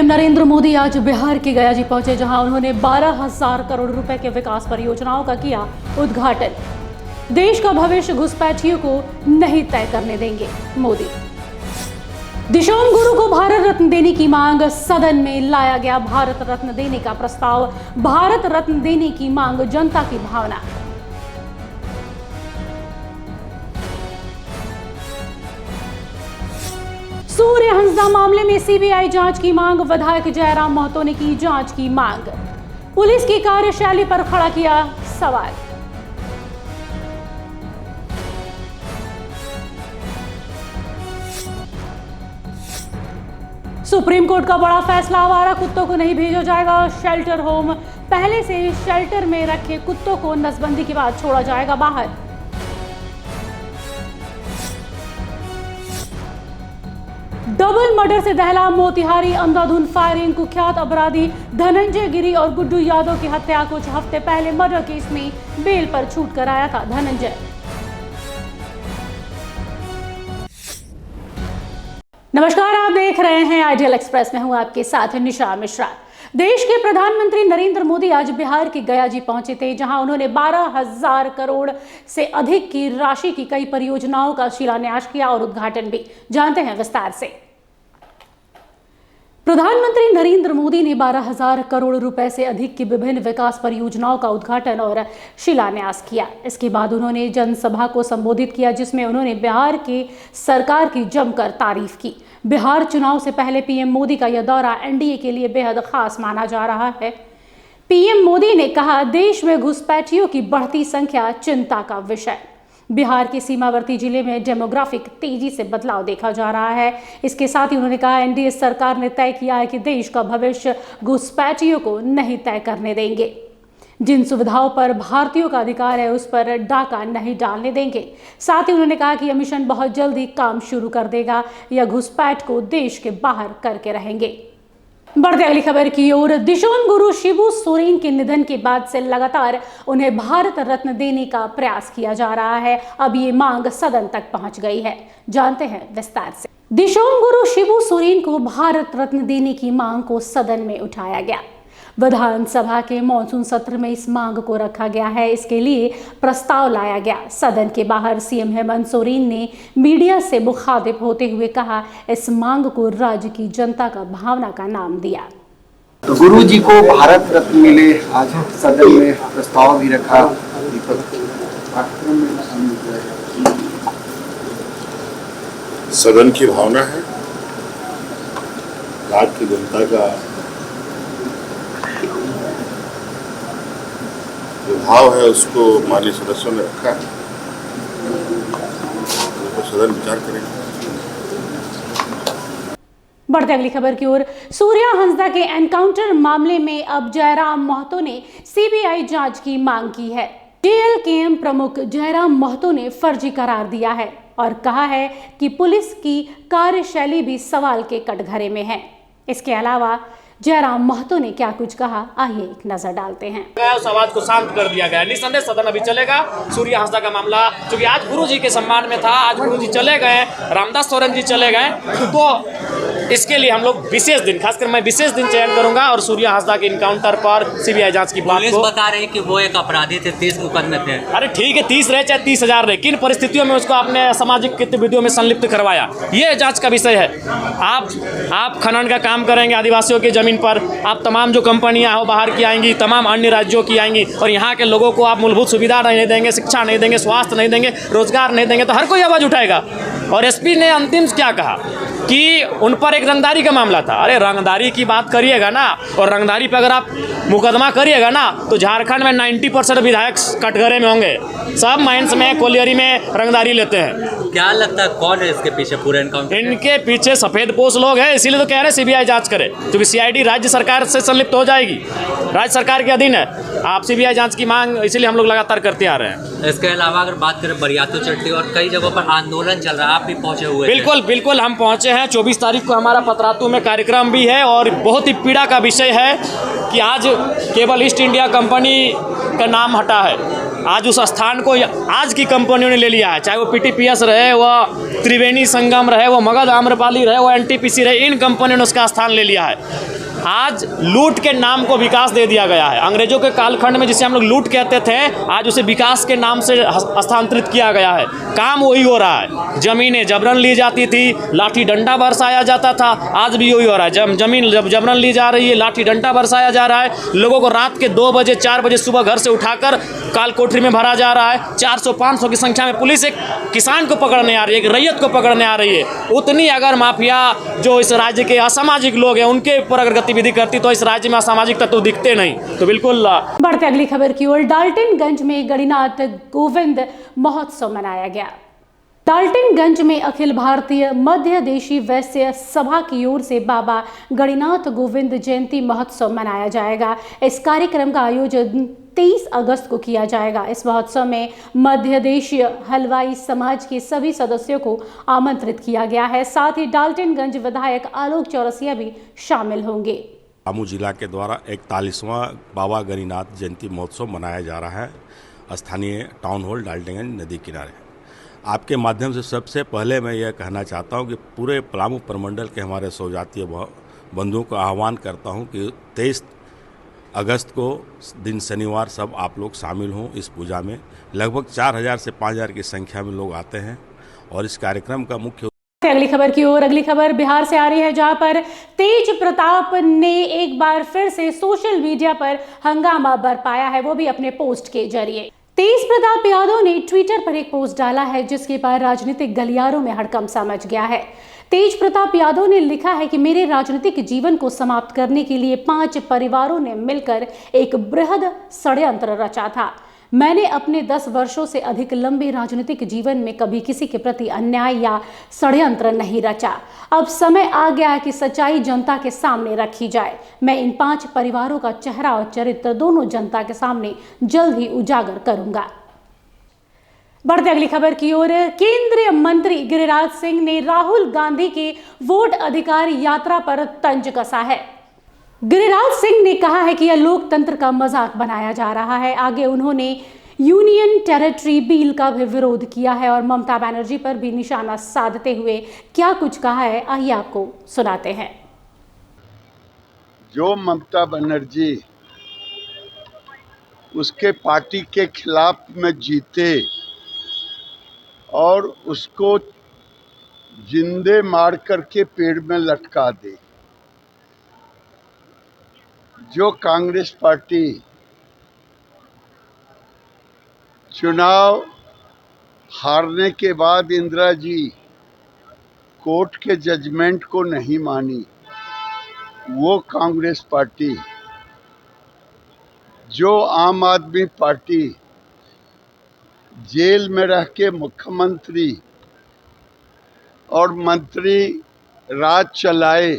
नरेंद्र मोदी आज बिहार के गया जी पहुंचे, जहां उन्होंने 12,000 करोड़ रुपए के विकास परियोजनाओं का किया उद्घाटन। देश का भविष्य घुसपैठियों को नहीं तय करने देंगे मोदी। दिशोम गुरु को भारत रत्न देने की मांग, सदन में लाया गया भारत रत्न देने का प्रस्ताव। भारत रत्न देने की मांग, जनता की भावना। सूर्य हंसदा मामले में सीबीआई जांच की मांग, विधायक जयराम महतो ने की जांच की मांग। पुलिस की कार्यशैली पर खड़ा किया सवाल। सुप्रीम कोर्ट का बड़ा फैसला, आवारा कुत्तों को नहीं भेजा जाएगा शेल्टर होम। पहले से शेल्टर में रखे कुत्तों को नसबंदी के बाद छोड़ा जाएगा बाहर। डबल मर्डर से दहला मोतिहारी, अंधाधुंध फायरिंग। कुख्यात अपराधी धनंजय गिरी और गुड्डू यादव की हत्या कुछ हफ्ते पहले मर्डर केस में बेल पर छूट कर आया था धनंजय। नमस्कार, आप देख रहे हैं आइडियल एक्सप्रेस में हूं आपके साथ निशा मिश्रा। देश के प्रधानमंत्री नरेंद्र मोदी आज बिहार के गया जी पहुंचे थे, जहां उन्होंने 12,000 करोड़ से अधिक की राशि की कई परियोजनाओं का शिलान्यास किया और उद्घाटन भी। जानते हैं विस्तार से। प्रधानमंत्री नरेंद्र मोदी ने 12,000 करोड़ रुपए से अधिक की विभिन्न विकास परियोजनाओं का उद्घाटन और शिलान्यास किया। इसके बाद उन्होंने जनसभा को संबोधित किया, जिसमें उन्होंने बिहार की सरकार की जमकर तारीफ की। बिहार चुनाव से पहले पीएम मोदी का यह दौरा एनडीए के लिए बेहद खास माना जा रहा है। पीएम मोदी ने कहा, देश में घुसपैठियों की बढ़ती संख्या चिंता का विषय। बिहार के सीमावर्ती जिले में डेमोग्राफिक तेजी से बदलाव देखा जा रहा है। इसके साथ ही उन्होंने कहा, एनडीए सरकार ने तय किया है कि देश का भविष्य घुसपैठियों को नहीं तय करने देंगे। जिन सुविधाओं पर भारतीयों का अधिकार है, उस पर डाका नहीं डालने देंगे। साथ ही उन्होंने कहा कि यह मिशन बहुत जल्दी काम शुरू कर देगा। यह घुसपैठ को देश के बाहर करके रहेंगे। बढ़ते अगली खबर की ओर। दिशोम गुरु शिबू सोरेन के निधन के बाद से लगातार उन्हें भारत रत्न देने का प्रयास किया जा रहा है। अब ये मांग सदन तक पहुंच गई है। जानते हैं विस्तार से। दिशोम गुरु शिबू सोरेन को भारत रत्न देने की मांग को सदन में उठाया गया। विधानसभा के मॉनसून सत्र में इस मांग को रखा गया है। इसके लिए प्रस्ताव लाया गया। सदन के बाहर सीएम हेमंत सोरेन ने मीडिया से मुखातिब होते हुए कहा, इस मांग को राज्य की जनता का भावना का नाम दिया। तो गुरु जी को भारत रत्न मिले, आज सदन में प्रस्ताव भी रखा। सदन की भावना है, राज्य की जनता का जो भाव है, उसको माननीय सदस्यों ने रखा है। तो सदन विचार करेंगे। बढ़ते अगली खबर की ओर। सूर्या हंसदा के एनकाउंटर मामले में अब जयराम महतो ने सीबीआई जांच की मांग की है। जेएलकेएम प्रमुख जयराम महतो ने फर्जी करार दिया है और कहा है कि पुलिस की कार्यशैली भी सवाल के कटघरे में है। इसके अलावा जयराम महतो ने क्या कुछ कहा, आइए एक नजर डालते हैं। उस आवाज को शांत कर दिया गया। निसंदेह सदन अभी चलेगा। सूर्य हंसदा का मामला क्योंकि आज गुरुजी के सम्मान में था, आज गुरुजी चले गए, रामदास सोरेन जी चले गए, तो इसके लिए हम लोग विशेष दिन, खासकर मैं विशेष दिन चयन करूंगा और सूर्य हंसदा के इनकाउंटर पर सीबीआई जांच की बात को। बता रहे कि वो एक अपराधी थे, 30 मुकदमे थे। अरे ठीक है, 30 रहे चाहे 30,000 रहे, किन परिस्थितियों में उसको आपने सामाजिक गतिविधियों में संलिप्त करवाया, ये जांच का विषय है। आप खनन का काम करेंगे आदिवासियों की जमीन पर, आप तमाम जो कंपनियां हो बाहर की आएंगी, तमाम अन्य राज्यों की आएंगी, और यहाँ के लोगों को आप मूलभूत सुविधा नहीं देंगे, शिक्षा नहीं देंगे, स्वास्थ्य नहीं देंगे, रोजगार नहीं देंगे, तो हर कोई आवाज उठाएगा। और एसपी ने अंतिम क्या कहा कि उन पर एक रंगदारी का मामला था। अरे रंगदारी की बात करिएगा ना, और रंगदारी पे अगर आप मुकदमा करिएगा ना, तो झारखंड में 90% विधायक कटघरे में होंगे। सब माइंस में, कोलियरी में रंगदारी लेते हैं। क्या लगता है कौन है इसके पीछे पूरे एनकाउंटर? इनके पीछे सफेदपोश लोग हैं, इसीलिए तो कह रहे हैं सीबीआई जांच करे, क्योंकि सीआईडी राज्य सरकार से संलिप्त हो जाएगी, राज्य सरकार के अधीन है। आप सीबीआई जांच की मांग इसीलिए हम लोग लगातार करते आ रहे हैं। इसके अलावा अगर बात करें बरियातू चट्टी और कई जगहों पर आंदोलन चल रहा है, आप भी पहुंचे हुए? बिल्कुल हम पहुंचे हैं। 24 तारीख को हमारा पतरातू में कार्यक्रम भी है और बहुत ही पीड़ा का विषय है कि आज केवल ईस्ट इंडिया कंपनी का नाम हटा है। आज उस स्थान को आज की कंपनियों ने ले लिया है, चाहे वो पीटीपीएस रहे, वह त्रिवेणी संगम रहे, वो मगध आम्रपाली रहे, वो एनटीपीसी रहे, इन कंपनियों ने उसका स्थान ले लिया है। आज लूट के नाम को विकास दे दिया गया है। अंग्रेजों के कालखंड में जिसे हम लोग लूट कहते थे, आज उसे विकास के नाम से हस्तांतरित किया गया है। काम वही हो रहा है, जमीनें जबरन ली जाती थी, लाठी डंडा बरसाया जाता था, आज भी वही हो रहा है। जमीन जबरन ली जा रही है, लाठी डंडा बरसाया जा रहा है। लोगों को रात के 2 बजे 4 बजे सुबह घर से उठाकर काल कोठरी में भरा जा रहा है। 400-500 की संख्या में पुलिस एक किसान को पकड़ने आ रही है, एक रैयत को पकड़ने आ रही है। उतनी अगर माफिया जो इस राज्य के असामाजिक लोग हैं उनके ऊपर अगर गतिविधि करती तो इस राज्य में असामाजिक तत्व दिखते नहीं। तो बिल्कुल बढ़ते अगली खबर की ओर। डाल्टनगंज में गणिनाथ गोविंद महोत्सव मनाया गया। डाल्टनगंज में अखिल भारतीय मध्य देशी वैश्य सभा की ओर से बाबा गणिनाथ गोविंद जयंती महोत्सव मनाया जाएगा। इस कार्यक्रम का आयोजन 23 अगस्त को किया जाएगा। इस महोत्सव में मध्य देशीय हलवाई समाज के सभी सदस्यों को आमंत्रित किया गया है। साथ ही डाल्टनगंज विधायक आलोक चौरसिया भी शामिल होंगे। पलामू जिला के द्वारा 41वां बाबा गणिनाथ जयंती महोत्सव मनाया जा रहा है स्थानीय टाउन हॉल डाल्टनगंज नदी किनारे। आपके माध्यम से सबसे पहले मैं यह कहना चाहता हूं कि पूरे पलामू प्रमंडल के हमारे सौजातीय बंधुओं को आह्वान करता हूं कि 23 अगस्त को दिन शनिवार सब आप लोग शामिल हों इस पूजा में। लगभग 4000 से 5000 की संख्या में लोग आते हैं और इस कार्यक्रम का मुख्य। अगली खबर की ओर। अगली खबर बिहार से आ रही है, जहां पर तेज प्रताप ने एक बार फिर से सोशल मीडिया पर हंगामा बरपाया है, वो भी अपने पोस्ट के जरिए। तेज प्रताप यादव ने ट्विटर पर एक पोस्ट डाला है जिसके बाद राजनीतिक गलियारों में हड़कंप मच गया है। तेज प्रताप यादव ने लिखा है कि मेरे राजनीतिक जीवन को समाप्त करने के लिए 5 परिवारों ने मिलकर एक बृहद षड्यंत्र रचा था। मैंने अपने 10 वर्षों से अधिक लंबे राजनीतिक जीवन में कभी किसी के प्रति अन्याय या षड्यंत्र नहीं रचा। अब समय आ गया है कि सच्चाई जनता के सामने रखी जाए। मैं इन 5 परिवारों का चेहरा और चरित्र दोनों जनता के सामने जल्द ही उजागर करूंगा। बढ़ते अगली खबर की ओर। केंद्रीय मंत्री गिरिराज सिंह ने राहुल गांधी की वोट अधिकार यात्रा पर तंज कसा है। गिरिराज सिंह ने कहा है कि यह लोकतंत्र का मजाक बनाया जा रहा है। आगे उन्होंने यूनियन टेरिटरी बिल का भी विरोध किया है और ममता बनर्जी पर भी निशाना साधते हुए क्या कुछ कहा है, आइए आपको सुनाते हैं। जो ममता बनर्जी उसके पार्टी के खिलाफ में जीते और उसको जिंदे मार करके पेड़ में लटका दे, जो कांग्रेस पार्टी चुनाव हारने के बाद इंदिरा जी कोर्ट के जजमेंट को नहीं मानी, वो कांग्रेस पार्टी, जो आम आदमी पार्टी जेल में रह के मुख्यमंत्री और मंत्री राज चलाए,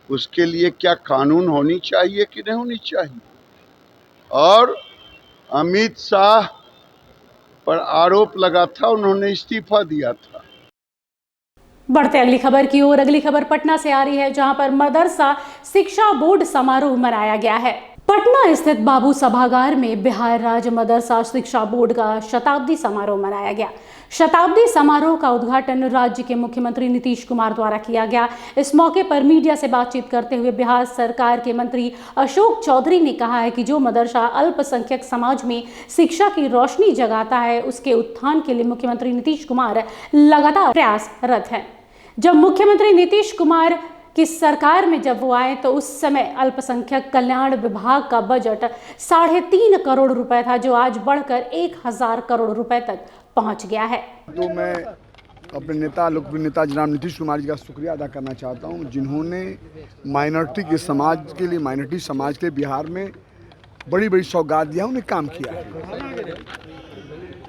उसके लिए क्या कानून होनी चाहिए कि नहीं होनी चाहिए। और अमित शाह पर आरोप लगा था, उन्होंने इस्तीफा दिया था। बढ़ते अगली खबर की ओर। अगली खबर पटना से आ रही है, जहां पर मदरसा शिक्षा बोर्ड समारोह मनाया गया है। पटना स्थित बाबू सभागार में बिहार राज्य मदरसा शिक्षा बोर्ड का शताब्दी समारोह मनाया गया। शताब्दी समारोह का उद्घाटन राज्य के मुख्यमंत्री नीतीश कुमार द्वारा किया गया। इस मौके पर मीडिया से बातचीत करते हुए बिहार सरकार के मंत्री अशोक चौधरी ने कहा है कि जो मदरसा अल्पसंख्यक समाज में शिक्षा की रोशनी जगाता है, उसके उत्थान के लिए मुख्यमंत्री नीतीश कुमार लगातार प्रयासरत हैं। जब मुख्यमंत्री नीतीश कुमार की सरकार में जब वो आए तो उस समय अल्पसंख्यक कल्याण विभाग का बजट 3.5 करोड़ रुपए था, जो आज बढ़कर 1000 करोड़ रुपए तक पहुंच गया है। तो मैं अपने नेता लोकप्रिय नेता जनाब नीतीश कुमार जी का शुक्रिया अदा करना चाहता हूं, जिन्होंने माइनॉरिटी के समाज के लिए, माइनॉरिटी समाज के बिहार में बड़ी बड़ी सौगात दिया, उन्हें काम किया है।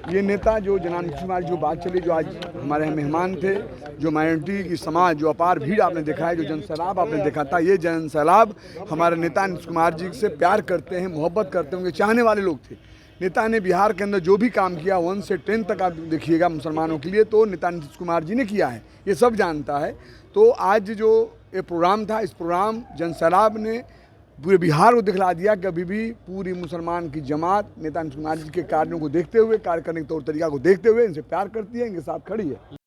ये नेता जो जनाब नीतीश कुमार जो बात चली, जो आज हमारे यहाँ मेहमान थे, जो माइनॉरिटी की समाज, जो अपार भीड़ आपने देखा है, जो जनसैलाब आपने देखा था, ये जनसैलाब हमारे नेता नीतीश कुमार जी से प्यार करते हैं, मोहब्बत करते होंगे, चाहने वाले लोग थे। नेता ने बिहार के अंदर जो भी काम किया 1 से 10 तक आप देखिएगा मुसलमानों के लिए, तो नेता नीतीश कुमार जी ने किया है, ये सब जानता है। तो आज जो ये प्रोग्राम था, इस प्रोग्राम जनसैलाब ने पूरे बिहार को दिखला दिया कि अभी भी पूरी मुसलमान की जमात नेता नीतीश कुमार जी के कार्यों को देखते हुए, कार्य करने के तौर तरीका को देखते हुए इनसे प्यार करती है, इनके साथ खड़ी है।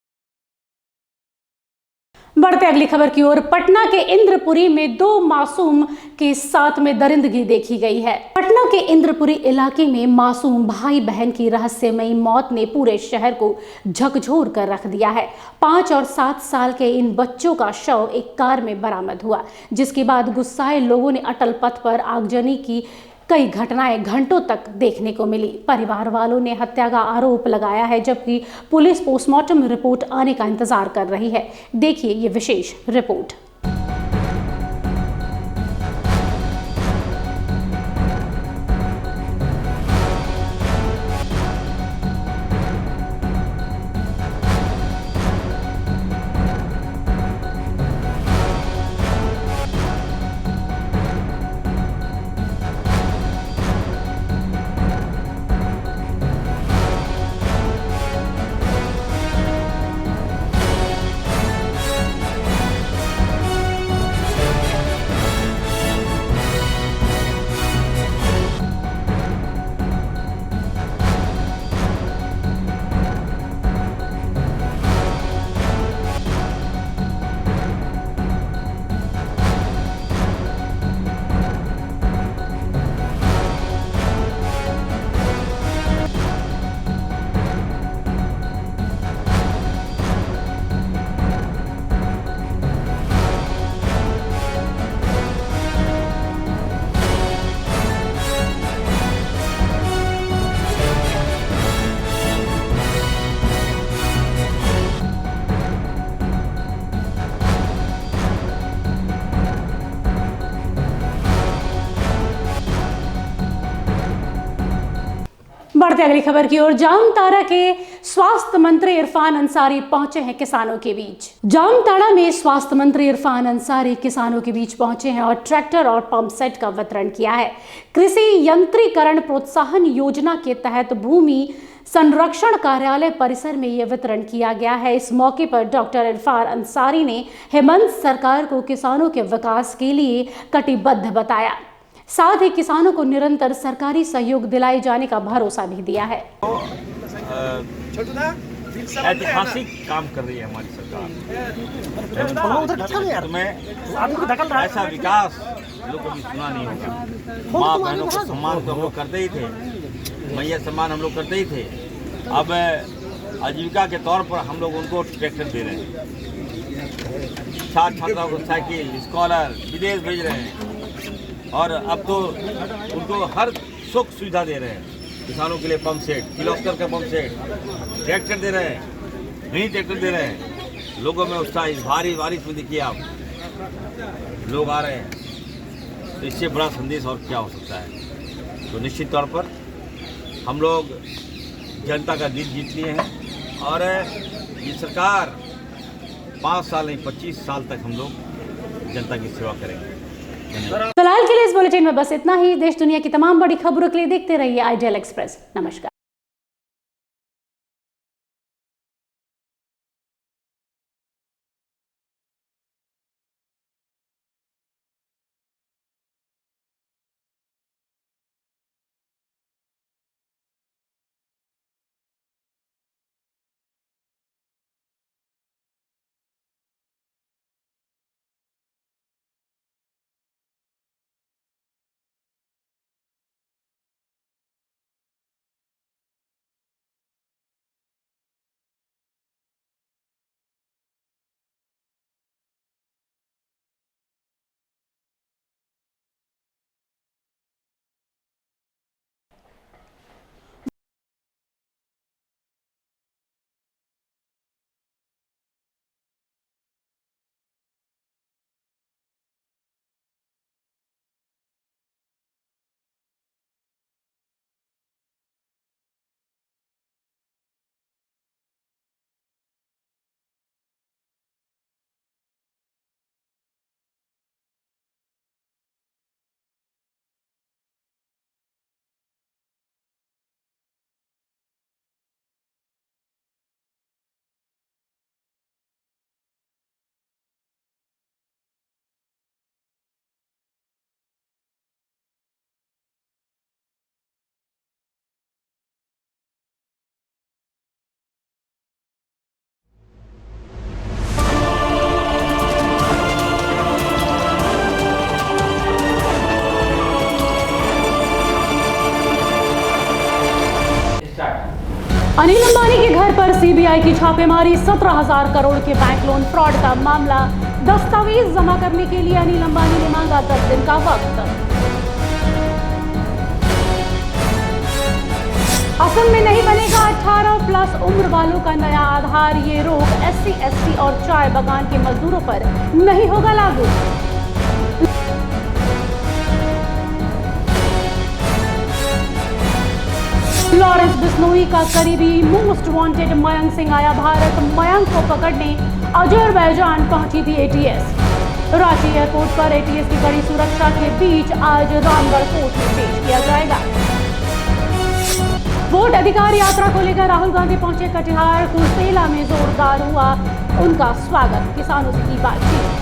बढ़ते अगली खबर की ओर। पटना के इंद्रपुरी में 2 मासूम के साथ में दरिंदगी देखी गई है। पटना के इंद्रपुरी इलाके में मासूम भाई बहन की रहस्यमयी मौत ने पूरे शहर को झकझोर कर रख दिया है। 5 और 7 साल के इन बच्चों का शव एक कार में बरामद हुआ, जिसके बाद गुस्साए लोगों ने अटल पथ पर आगजनी की कई घटनाएं घंटों तक देखने को मिली। परिवार वालों ने हत्या का आरोप लगाया है, जबकि पुलिस पोस्टमार्टम रिपोर्ट आने का इंतजार कर रही है। देखिए ये विशेष रिपोर्ट। बढ़ते अगली खबर की ओर। जामताड़ा के स्वास्थ्य मंत्री इरफान अंसारी पहुंचे हैं किसानों के बीच। जामताड़ा में स्वास्थ्य मंत्री इरफान अंसारी किसानों के बीच पहुंचे हैं और ट्रैक्टर और पंप सेट का वितरण किया है। कृषि यंत्रीकरण प्रोत्साहन योजना के तहत भूमि संरक्षण कार्यालय परिसर में यह वितरण किया गया है। इस मौके पर डॉक्टर इरफान अंसारी ने हेमंत सरकार को किसानों के विकास के लिए कटिबद्ध बताया। साथ ही किसानों को निरंतर सरकारी सहयोग दिलाए जाने का भरोसा भी दिया है। ऐतिहासिक काम कर रही है हमारी सरकार। ऐसा विकास लोगों को सुना नहीं होगा। माँ बहनों को सम्मान तो हम लोग करते ही थे, मैया सम्मान हम लोग करते ही थे। अब आजीविका के तौर पर हम लोग उनको ट्रैक्टर दे रहे हैं, छात्र छात्राओं को साइकिल, स्कॉलर विदेश भेज रहे हैं, और अब तो उनको हर सुख सुविधा दे रहे हैं। किसानों के लिए पंप सेट, किर्लोस्कर का पंप सेट, ट्रैक्टर दे रहे हैं, नई ट्रैक्टर दे रहे हैं। लोगों में उत्साह, इस भारी बारिश में देखिए आप लोग आ रहे हैं, तो इससे बड़ा संदेश और क्या हो सकता है। तो निश्चित तौर पर हम लोग जनता का दिल जीत लिए हैं, और ये सरकार 5 साल नहीं 25 साल तक हम लोग जनता की सेवा करेंगे। फिलहाल के लिए इस बुलेटिन में बस इतना ही। देश दुनिया की तमाम बड़ी खबरों के लिए देखते रहिए आइडियल एक्सप्रेस। नमस्कार। बिश्नोई के घर पर सीबीआई की छापेमारी, 17,000 करोड़ के बैंक लोन फ्रॉड का मामला। दस्तावेज जमा करने के लिए अनिल अंबानी ने मांगा 10 दिन का वक्त। असम में नहीं बनेगा 18+ उम्र वालों का नया आधार। ये रोक SC, ST और चाय बागान के मजदूरों पर नहीं होगा लागू। लॉरेंस बिश्नोई का करीबी मोस्ट वांटेड मयंक सिंह आया भारत। मयंक को पकड़ने अजरबैजान पहुंची थी ATS। रांची एयरपोर्ट पर ATS की कड़ी सुरक्षा के बीच आज रामगढ़ कोर्ट में पेश किया जाएगा। वोट अधिकार यात्रा को लेकर राहुल गांधी पहुंचे कटिहार। कुर्सेला में जोरदार हुआ उनका स्वागत, किसानों से की बातचीत।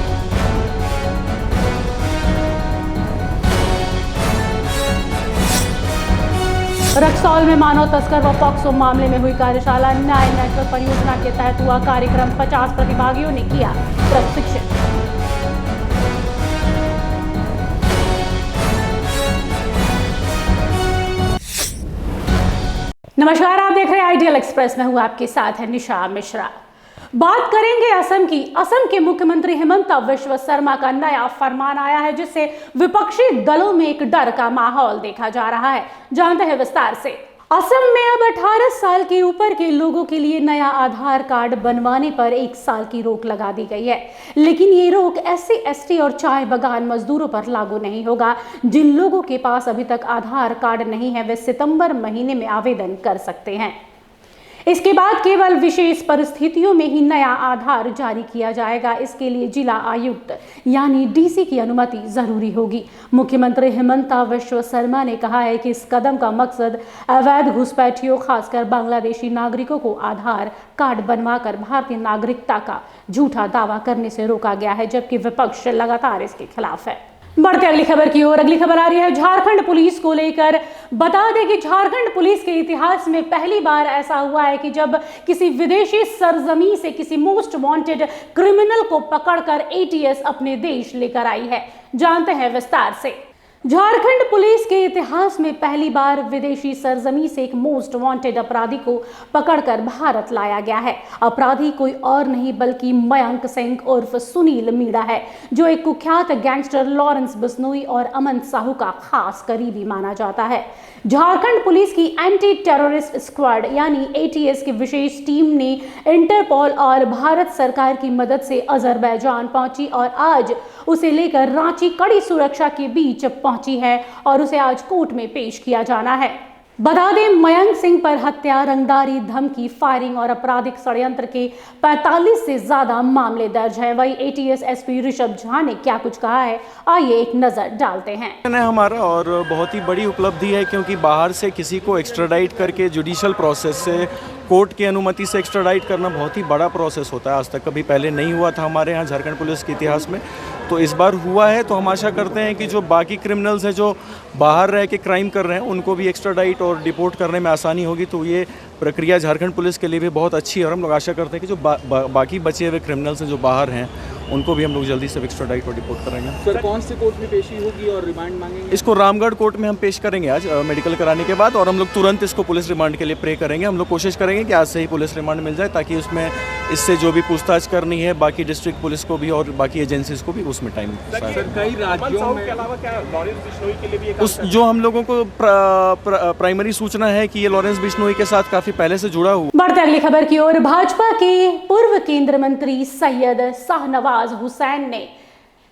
रक्सौल में मानव तस्कर व पॉक्सो मामले में हुई कार्यशाला। न्याय नेटवर्क परियोजना के तहत हुआ कार्यक्रम। 50 प्रतिभागियों ने किया प्रशिक्षण। नमस्कार, आप देख रहे हैं आइडियल एक्सप्रेस में। हूँ आपके साथ है निशा मिश्रा। बात करेंगे असम की। असम के मुख्यमंत्री हिमंता बिस्वा शर्मा का नया फरमान आया है, जिससे विपक्षी दलों में एक डर का माहौल देखा जा रहा है। जानते हैं विस्तार से। असम में अब 18 साल के ऊपर के लोगों के लिए नया आधार कार्ड बनवाने पर 1 साल की रोक लगा दी गई है, लेकिन ये रोक SC, ST और चाय बागान मजदूरों पर लागू नहीं होगा। जिन लोगों के पास अभी तक आधार कार्ड नहीं है वे सितंबर महीने में आवेदन कर सकते हैं। इसके बाद केवल विशेष परिस्थितियों में ही नया आधार जारी किया जाएगा। इसके लिए जिला आयुक्त यानी DC की अनुमति जरूरी होगी। मुख्यमंत्री हिमंता बिस्वा शर्मा ने कहा है कि इस कदम का मकसद अवैध घुसपैठियों, खासकर बांग्लादेशी नागरिकों को आधार कार्ड बनवाकर भारतीय नागरिकता का झूठा दावा करने से रोका गया है, जबकि विपक्ष लगातार इसके खिलाफ है। बढ़ते अगली खबर की ओर। अगली खबर आ रही है झारखंड पुलिस को लेकर। बता दें कि झारखंड पुलिस के इतिहास में पहली बार ऐसा हुआ है कि जब किसी विदेशी सरजमी से किसी मोस्ट वांटेड क्रिमिनल को पकड़कर ATS अपने देश लेकर आई है। जानते हैं विस्तार से। झारखंड पुलिस के इतिहास में पहली बार विदेशी सरजमी से एक मोस्ट वांटेड अपराधी को पकड़कर भारत लाया गया है। अपराधी कोई और नहीं बल्कि मयंक सिंह उर्फ सुनील मीणा है, जो एक कुख्यात गैंगस्टर लॉरेंस बिश्नोई और अमन साहू का खास करीबी माना जाता है। झारखंड पुलिस की एंटी टेररिस्ट स्क्वाड यानी ATS की विशेष टीम ने इंटरपोल और भारत सरकार की मदद से अजरबैजान पहुंची और आज उसे लेकर रांची कड़ी सुरक्षा के बीच पहुंची है और उसे आज कोर्ट में पेश किया जाना है। बता दें, मयंक सिंह पर हत्या, रंगदारी, धमकी, फायरिंग और आपराधिक षड्यंत्र के 45 से ज्यादा मामले दर्ज हैं। वही ATS SP ऋषभ झा ने क्या कुछ कहा है, आइए एक नजर डालते हैं। हमारा और बहुत ही बड़ी उपलब्धि है, क्योंकि बाहर से किसी को एक्स्ट्राडाइट करके जुडिशियल प्रोसेस से, कोर्ट की अनुमति से एक्स्ट्राडाइट करना बहुत ही बड़ा प्रोसेस होता है। आज तक कभी पहले नहीं हुआ था हमारे यहाँ झारखंड पुलिस के इतिहास में, तो इस बार हुआ है। तो हम आशा करते हैं कि जो बाकी क्रिमिनल्स हैं जो बाहर रह के क्राइम कर रहे हैं उनको भी एक्स्ट्राडाइट और डिपोर्ट करने में आसानी होगी। तो ये प्रक्रिया झारखंड पुलिस के लिए भी बहुत अच्छी है और हम लोग आशा करते हैं कि जो बाकी बचे हुए क्रिमिनल्स हैं जो बाहर हैं उनको भी हम लोग जल्दी से एक्स्ट्राडाइट और डिपोर्ट करेंगे। सर, कौन से कोर्ट में पेशी होगी और रिमांड मांगेंगे? इसको रामगढ़ कोर्ट में हम पेश करेंगे आज मेडिकल कराने के बाद, और हम लोग तुरंत इसको पुलिस रिमांड के लिए प्रे करेंगे। हम लोग कोशिश करेंगे कि आज से ही पुलिस रिमांड मिल जाए, ताकि उसमें इससे जो भी पूछताछ करनी है बाकी डिस्ट्रिक्ट पुलिस को भी और बाकी एजेंसीज को भी उसमें टाइम। कई राज्यों में उस जो हम लोगों को प्राइमरी सूचना है कि ये लॉरेंस बिश्नोई के साथ काफी पहले से जुड़ा हुआ। बढ़ते अगली खबर की ओर। भाजपा के पूर्व केंद्रीय मंत्री सैयद शाहनवाज हुसैन ने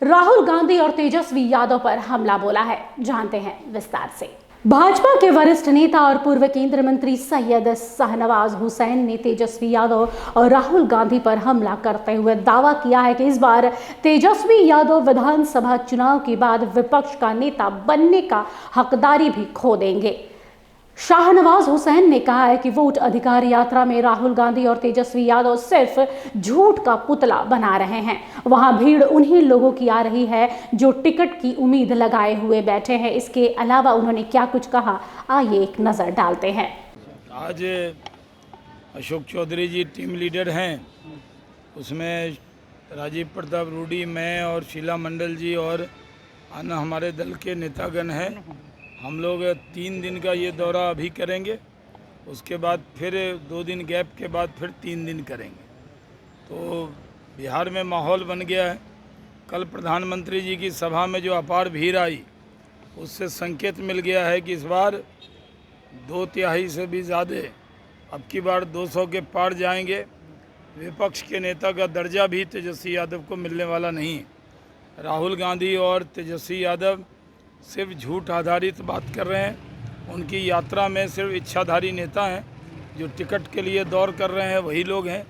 राहुल गांधी और तेजस्वी यादव पर हमला बोला है। जानते हैं विस्तार से। भाजपा के वरिष्ठ नेता और पूर्व केंद्रीय मंत्री सैयद शाहनवाज हुसैन ने तेजस्वी यादव और राहुल गांधी पर हमला करते हुए दावा किया है कि इस बार तेजस्वी यादव विधानसभा चुनाव के बाद विपक्ष का नेता बनने का हकदारी भी खो देंगे। शाहनवाज हुसैन ने कहा है कि वोट अधिकार यात्रा में राहुल गांधी और तेजस्वी यादव सिर्फ झूठ का पुतला बना रहे हैं। वहां भीड़ उन्हीं लोगों की आ रही है जो टिकट की उम्मीद लगाए हुए बैठे हैं। इसके अलावा उन्होंने क्या कुछ कहा, आइए एक नजर डालते हैं। आज अशोक चौधरी जी टीम लीडर हैं, उसमें राजीव प्रताप रूडी, मैं और शीला मंडल जी और अन्य हमारे दल के नेतागण हैं। हम लोग 3 दिन का ये दौरा अभी करेंगे, उसके बाद फिर 2 दिन गैप के बाद फिर 3 दिन करेंगे। तो बिहार में माहौल बन गया है। कल प्रधानमंत्री जी की सभा में जो अपार भीड़ आई, उससे संकेत मिल गया है कि इस बार 2/3 से भी ज़्यादा, अब की बार 200 के पार जाएंगे। विपक्ष के नेता का दर्जा भी तेजस्वी यादव को मिलने वाला नहीं है। राहुल गांधी और तेजस्वी यादव सिर्फ झूठ आधारित बात कर रहे हैं। उनकी यात्रा में सिर्फ इच्छाधारी नेता हैं, जो टिकट के लिए दौड़ कर रहे हैं वही लोग हैं।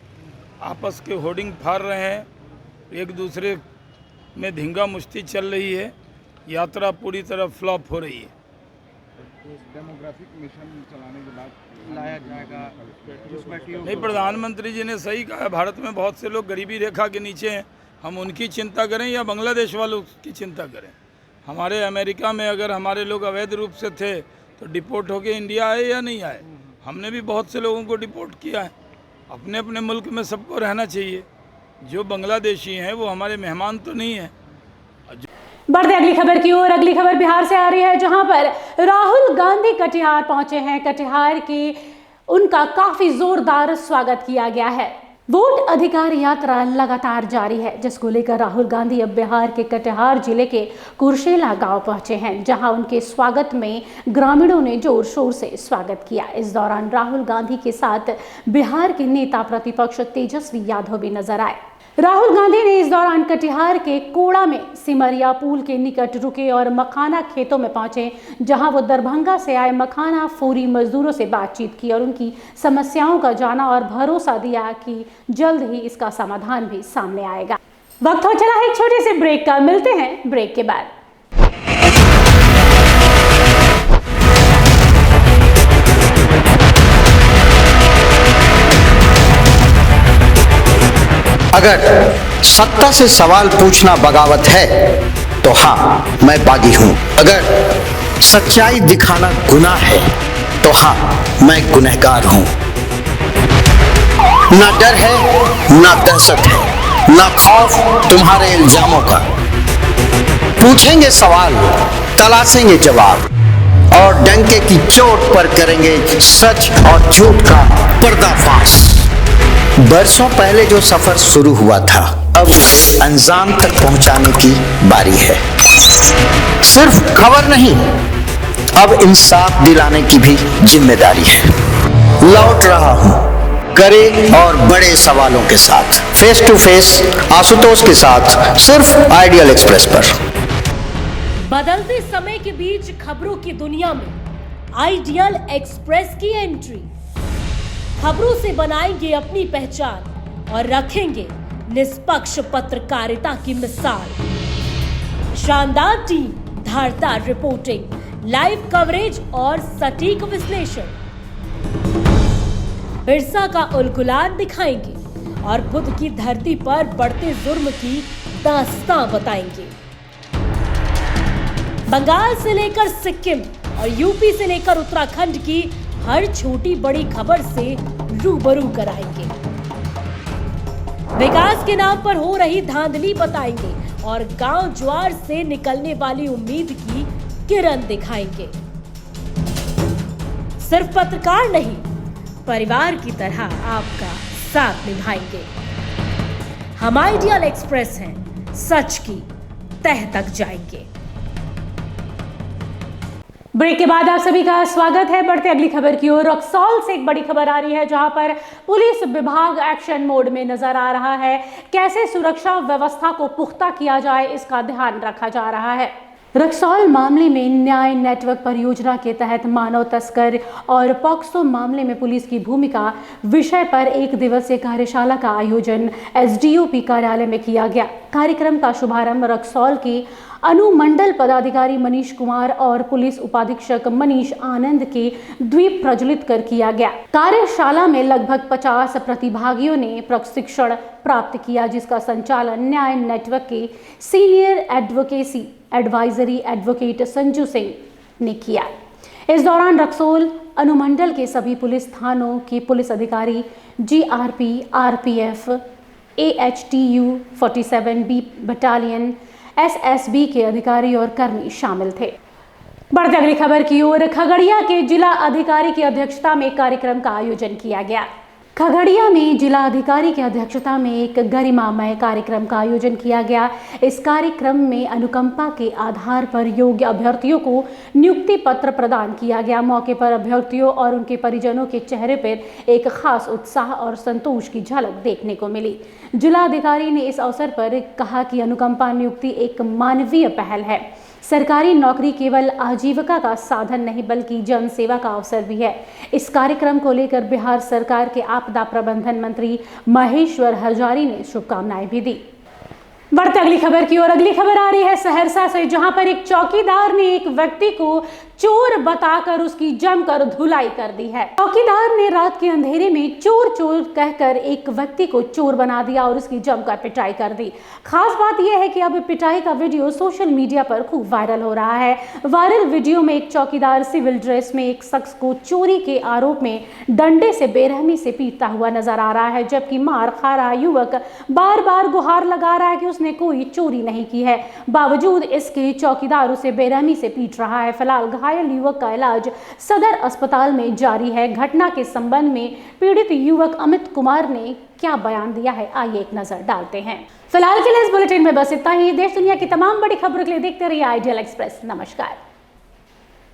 आपस के होर्डिंग फाड़ रहे हैं, एक दूसरे में धींगा मुश्ती चल रही है। यात्रा पूरी तरह फ्लॉप हो रही है। डेमोग्राफिक मिशन चलाने के बाद लाया जाएगा उसमें कि नहीं, प्रधानमंत्री जी ने सही कहा है, भारत में बहुत से लोग गरीबी रेखा के नीचे हैं। हम उनकी चिंता करें या बांग्लादेश वालों की चिंता करें? हमारे अमेरिका में अगर हमारे लोग अवैध रूप से थे तो डिपोर्ट होके इंडिया आए या नहीं आए? हमने भी बहुत से लोगों को डिपोर्ट किया है। अपने अपने मुल्क में सबको रहना चाहिए। जो बांग्लादेशी हैं वो हमारे मेहमान तो नहीं हैं। बढ़ते अगली खबर की ओर। अगली खबर बिहार से आ रही है, जहां पर राहुल गांधी कटिहार पहुंचे हैं। कटिहार की उनका काफी जोरदार स्वागत किया गया है। वोट अधिकार यात्रा लगातार जारी है, जिसको लेकर राहुल गांधी अब बिहार के कटिहार जिले के कुरशेला गांव पहुंचे हैं, जहां उनके स्वागत में ग्रामीणों ने जोर शोर से स्वागत किया। इस दौरान राहुल गांधी के साथ बिहार के नेता प्रतिपक्ष तेजस्वी यादव भी नजर आए। राहुल गांधी ने इस दौरान कटिहार के कोड़ा में सिमरिया पुल के निकट रुके और मखाना खेतों में पहुंचे, जहां वो दरभंगा से आए मखाना फोरी मजदूरों से बातचीत की और उनकी समस्याओं का जाना और भरोसा दिया कि जल्द ही इसका समाधान भी सामने आएगा। वक्त हो चला है एक छोटे से ब्रेक का, मिलते हैं ब्रेक के बाद। अगर सत्ता से सवाल पूछना बगावत है तो हाँ, मैं बागी हूं। अगर सच्चाई दिखाना गुनाह है तो हाँ, मैं गुनहगार हूं। ना डर है, ना दहशत है, ना खौफ तुम्हारे इल्जामों का। पूछेंगे सवाल, तलाशेंगे जवाब और डंके की चोट पर करेंगे सच और झूठ का पर्दाफाश। बरसों पहले जो सफर शुरू हुआ था, अब अंजाम तक पहुंचाने की बारी है। सिर्फ खबर नहीं, अब इंसाफ दिलाने की भी जिम्मेदारी है। लौट रहा हूं कड़े और बड़े सवालों के साथ, फेस टू फेस आशुतोष के साथ, सिर्फ आइडियल एक्सप्रेस पर। बदलते समय के बीच खबरों की दुनिया में आइडियल एक्सप्रेस की एंट्री। खबरों से बनाएंगे अपनी पहचान और रखेंगे निष्पक्ष पत्रकारिता की मिसाल। शानदार टीम, धारदार रिपोर्टिंग, लाइव कवरेज और सटीक विश्लेषण। बिरसा का उलगुलान दिखाएंगे और बुद्ध की धरती पर बढ़ते जुर्म की दास्तां बताएंगे। बंगाल से लेकर सिक्किम और यूपी से लेकर उत्तराखंड की हर छोटी बड़ी खबर से रूबरू कराएंगे। विकास के नाम पर हो रही धांधली बताएंगे और गांव ज्वार से निकलने वाली उम्मीद की किरण दिखाएंगे। सिर्फ पत्रकार नहीं, परिवार की तरह आपका साथ निभाएंगे। हम आइडियल एक्सप्रेस हैं, सच की तह तक जाएंगे। ब्रेक के बाद आप सभी का स्वागत है। बढ़ते अगली खबर की ओर। रक्सौल से एक बड़ी खबर आ रही है, जहां पर पुलिस विभाग एक्शन मोड में नजर आ रहा है। कैसे सुरक्षा व्यवस्था को पुख्ता किया जाए, इसका ध्यान रखा जा रहा है। रक्सौल मामले में न्याय नेटवर्क परियोजना के तहत मानव तस्कर और पॉक्सो मामले में पुलिस की भूमिका विषय पर 1 दिवसीय कार्यशाला का आयोजन एसडीओपी कार्यालय में किया गया। कार्यक्रम का शुभारंभ रक्सौल के अनुमंडल पदाधिकारी मनीष कुमार और पुलिस उपाधीक्षक मनीष आनंद के द्वीप प्रज्वलित कर किया गया। कार्यशाला में लगभग 50 प्रतिभागियों ने प्रशिक्षण प्राप्त किया, जिसका संचालन न्याय नेटवर्क के senior advocacy advisory advocate Sanju Singh ने किया। इस दौरान रक्सौल अनुमंडल के सभी पुलिस थानों के पुलिस अधिकारी, GRP, RPF, AHTU 47B battalion, SSB के अधिकारी और कर्मी शामिल थे। बढ़ते अगली खबर की ओर, खगड़िया के जिला अधिकारी की अध्यक्षता में कार्यक्रम का आयोजन किया गया। खगड़िया में जिला अधिकारी की अध्यक्षता में एक गरिमामय कार्यक्रम का आयोजन किया गया। इस कार्यक्रम में अनुकंपा के आधार पर योग्य अभ्यर्थियों को नियुक्ति पत्र प्रदान किया गया। मौके पर अभ्यर्थियों और उनके परिजनों के चेहरे पर एक खास उत्साह और संतोष की झलक देखने को मिली। जिला अधिकारी ने इस अवसर पर कहा कि अनुकंपा नियुक्ति एक मानवीय पहल है। सरकारी नौकरी केवल आजीविका का साधन नहीं बल्कि जन सेवा का अवसर भी है। इस कार्यक्रम को लेकर बिहार सरकार के आपदा प्रबंधन मंत्री महेश्वर हजारी ने शुभकामनाएं भी दी। बढ़ते अगली खबर की ओर, अगली खबर आ रही है सहरसा से, जहां पर एक चौकीदार ने एक व्यक्ति को चोर बताकर उसकी जमकर धुलाई कर दी है। चौकीदार ने रात के अंधेरे में चोर चोर कहकर एक व्यक्ति को चोर बना दिया और उसकी जमकर पिटाई कर दी। खास बात यह है कि अब पिटाई का वीडियो सोशल मीडिया पर खूब वायरल हो रहा है। वायरल वीडियो में एक चौकीदार सिविल ड्रेस में एक शख्स को चोरी के आरोप में डंडे से बेरहमी से पीटता हुआ नजर आ रहा है, जबकि मार खा रहा युवक बार बार गुहार लगा रहा है कि उसने कोई चोरी नहीं की है। बावजूद इसके चौकीदार उसे बेरहमी से पीट रहा है। फिलहाल घायल युवक का इलाज सदर अस्पताल में जारी है। घटना के संबंध में पीड़ित युवक अमित कुमार ने क्या बयान दिया है, आइए एक नजर डालते हैं। फिलहाल के लिए इस बुलेटिन में बस इतना ही। देश दुनिया की तमाम बड़ी खबरों के लिए देखते रहिए आईडियल एक्सप्रेस। नमस्कार।